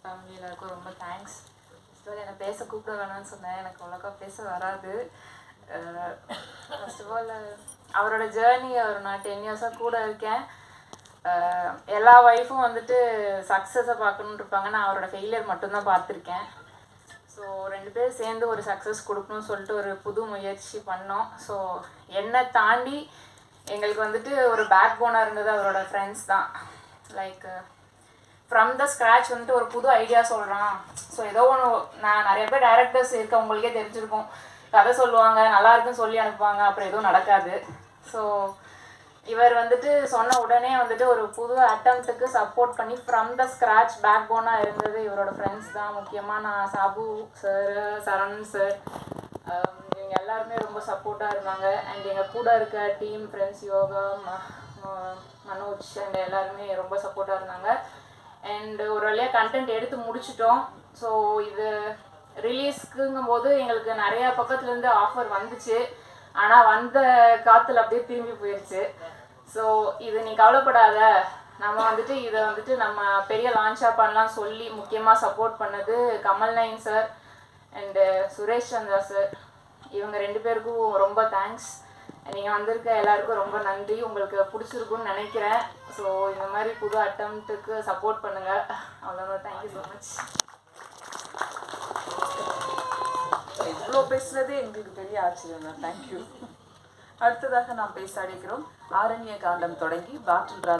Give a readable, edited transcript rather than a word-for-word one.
Family எல்லாருக்கும் ரொம்ப thanks. First என்னை பேச கூப்பிட வேணாம்னு சொன்னேன், எனக்கு அவ்வளோக்கா பேச வராது. ஃபர்ஸ்ட் ஆஃப் ஆல் அவரோட ஜேர்னி, நான் 10 இயர்ஸாக கூட இருக்கேன். எல்லா ஒய்ஃபும் வந்துட்டு சக்ஸஸை பார்க்கணுன்னு இருப்பாங்க, நான் அவரோட ஃபெயிலியர் மட்டும்தான் பார்த்துருக்கேன். ஸோ 2 பேரும் சேர்ந்து ஒரு சக்ஸஸ் கொடுக்கணும்னு சொல்லிட்டு ஒரு புது முயற்சி பண்ணோம். ஸோ என்னை தாண்டி எங்களுக்கு வந்துட்டு ஒரு பேக் போனாக இருந்தது அவரோட ஃப்ரெண்ட்ஸ் தான். லைக் ஃப்ரம் த ஸ்க்ராட்ச் வந்துட்டு ஒரு புது ஐடியா சொல்கிறான். ஸோ ஏதோ ஒன்று, நான் நிறைய பேர் டைரக்டர்ஸ் இருக்க உங்களுக்கே தெரிஞ்சிருக்கும், கதை சொல்லுவாங்க, நல்லா இருக்குன்னு சொல்லி அனுப்புவாங்க, அப்புறம் எதுவும் நடக்காது. ஸோ இவர் வந்துட்டு சொன்ன உடனே வந்துட்டு ஒரு புது அட்டம்ப்ட்டுக்கு சப்போர்ட் பண்ணி ஃப்ரம் த ஸ்க்ராட்ச் பேக் போனாக இருந்தது இவரோட ஃப்ரெண்ட்ஸ் தான். முக்கியமாக நான் சாபு சார், சரண் சார், இவங்க எல்லாருமே ரொம்ப சப்போர்ட்டாக இருந்தாங்க. அண்ட் எங்கள் கூட இருக்க team friends yoga, Manoj and எல்லாருமே ரொம்ப சப்போர்ட்டாக இருந்தாங்க. அண்ட் ஒரு வழியாக கண்டென்ட் எடுத்து முடிச்சிட்டோம். ஸோ இது ரிலீஸ்க்குங்கும் போது எங்களுக்கு நிறையா பக்கத்துலேருந்து ஆஃபர் வந்துச்சு, ஆனால் வந்த காற்றுல அப்படியே திரும்பி போயிடுச்சு. ஸோ இது நீ கவலைப்படாத, நம்ம வந்துட்டு இதை வந்துட்டு நம்ம பெரிய லான்ச்சாக பண்ணலாம் சொல்லி முக்கியமாக சப்போர்ட் பண்ணது Kamal nine sir and Suresh Chandra sir. இவங்க 2 பேருக்கும் ரொம்ப தேங்க்ஸ். நீங்கள் வந்திருக்க எல்லாருக்கும் ரொம்ப நன்றி. உங்களுக்கு பிடிச்சிருக்குன்னு நினைக்கிறேன். ஸோ இந்த மாதிரி புது அட்டம்ப்ட்டுக்கு சப்போர்ட் பண்ணுங்கள். அவ்வளோதான். Thank you so much. இவ்வளோ பேசுனதே எங்களுக்கு பெரிய ஆச்சரியம் தான். தேங்க்யூ. அடுத்ததாக நாம் பேச அழைக்கிறோம். ஆரண்ய காண்டம் தொடங்கி பாட்டில்